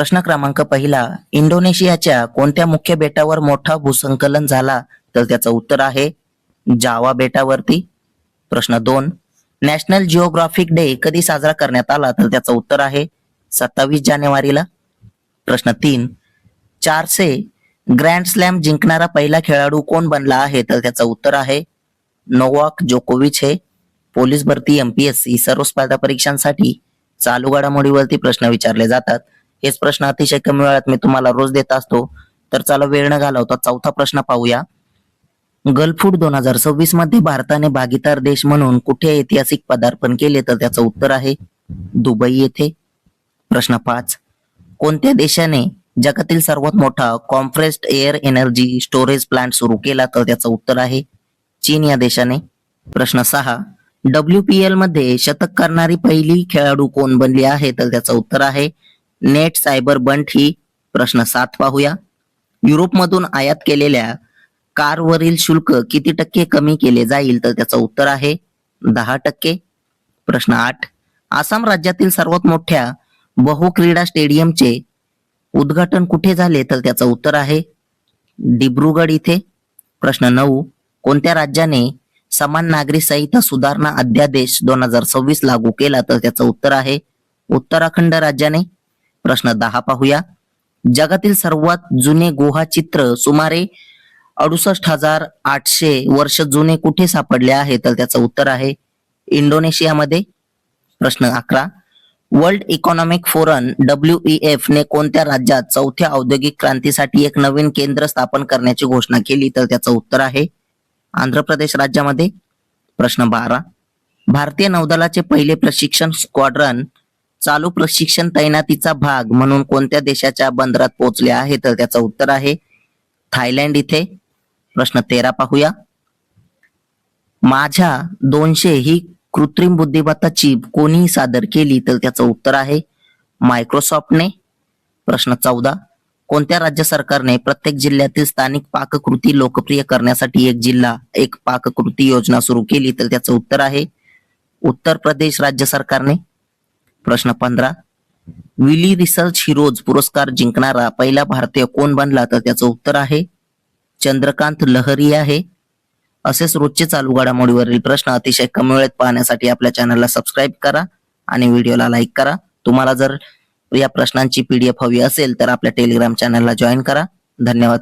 प्रश्न क्रमांक पहिला, इंडोनेशियाच्या कोणत्या मुख्य बेटावर मोठा भूसंकलन झाला? तर त्याचं उत्तर आहे जावा बेटावरती. प्रश्न 2, नॅशनल जिओग्राफिक डे कधी साजरा करण्यात आला? तर त्याचं उत्तर आहे 27 जानेवारीला. प्रश्न 3, 400 ग्रँड स्लॅम जिंकणारा पहिला खेळाडू कोण बनला आहे? तर त्याचं उत्तर आहे नोवाक जोकोविच. हे पोलीस भरती, एमपीएससी सर्व स्पर्धा परीक्षांसाठी चालू घडामोडीवरती प्रश्न विचारले जातात. हेच प्रश्न अतिशय कमी वेळात मी तुम्हाला रोज देत असतो. तर चला वेळ न घालवता चौथा प्रश्न पाहूया. गल्फूड 2026 मध्ये भारताने भागीदार देश म्हणून कुठे ऐतिहासिक पदार्पण केले? तर त्याचं उत्तर आहे दुबई येथे. प्रश्न 5, कोणत्या देशाने जगातील सर्वात मोठा compressed air energy storage plant सुरू केला? तर त्याचं उत्तर आहे चीन या देशाने. प्रश्न 6, WPL मध्ये शतक करणारी पहिली खेळाडू कोण बनली आहे? तर त्याचं उत्तर आहे नेट सायबर बंट ही. प्रश्न 7 पाहूया. युरोपमधून आयात केलेल्या कारवरील शुल्क किती टक्के कमी केले जाईल? तर त्याचं उत्तर आहे 10%. प्रश्न 8, आसाम राज्यातील सर्वात मोठ्या बहुक्रीडा स्टेडियमचे उद्घाटन कुठे झाले? तर त्याचं उत्तर आहे डिब्रुगड इथे. प्रश्न 9, कोणत्या राज्याने समान नागरी संहिता सुधारणा अध्यादेश 2026 लागू केला? तर त्याचं उत्तर आहे उत्तराखंड राज्याने. प्रश्न 10 पाहूया. जगातील सर्वात जुने गुहा चित्र सुमारे 68,800 वर्ष जुने कुठे सापडले आहे? तर त्याचं उत्तर आहे इंडोनेशियामध्ये. प्रश्न 11, वर्ल्ड इकॉनॉमिक फोरम WEF ने कोणत्या राज्यात चौथ्या औद्योगिक क्रांतीसाठी एक नवीन केंद्र स्थापन करण्याची घोषणा केली? तर त्याचं उत्तर आहे आंध्र प्रदेश राज्यामध्ये. प्रश्न 12, भारतीय नौदलाचे पहिले प्रशिक्षण स्क्वॉड्रन चालू प्रशिक्षण तैनातीचा भाग म्हणून कोणत्या देशाच्या बंदरात पोहोचले आहे? तर त्याचं उत्तर आहे थायलंड इथे. प्रश्न 13 पाहूया. माझ्या 200 ही कृत्रिम बुद्धिमत्ता चीप कोणी सादर केली? तर त्याचं उत्तर आहे मायक्रोसॉफ्टने. प्रश्न 14, कोणत्या राज्य सरकारने प्रत्येक जिल्ह्यातील स्थानिक पाककृती लोकप्रिय करण्यासाठी एक जिल्हा एक पाककृती योजना सुरू केली? तर त्याचं उत्तर आहे उत्तर प्रदेश राज्य सरकारने. प्रश्न 15, विली रिसर्च हिरोज पुरस्कार जिंकणारा पहिला भारतीय कोण बनला? तर त्याचं उत्तर आहे चंद्रकांत लहरी आहे. असेच रोजचे चालू घडामोडीवरील प्रश्न अतिशय कमी वेळेत पाहण्यासाठी आपल्या चॅनलला सबस्क्राईब करा आणि व्हिडिओला लाईक करा. तुम्हाला जर या प्रश्नांची PDF हवी असेल तर आपल्या टेलिग्राम चॅनलला जॉईन करा. धन्यवाद.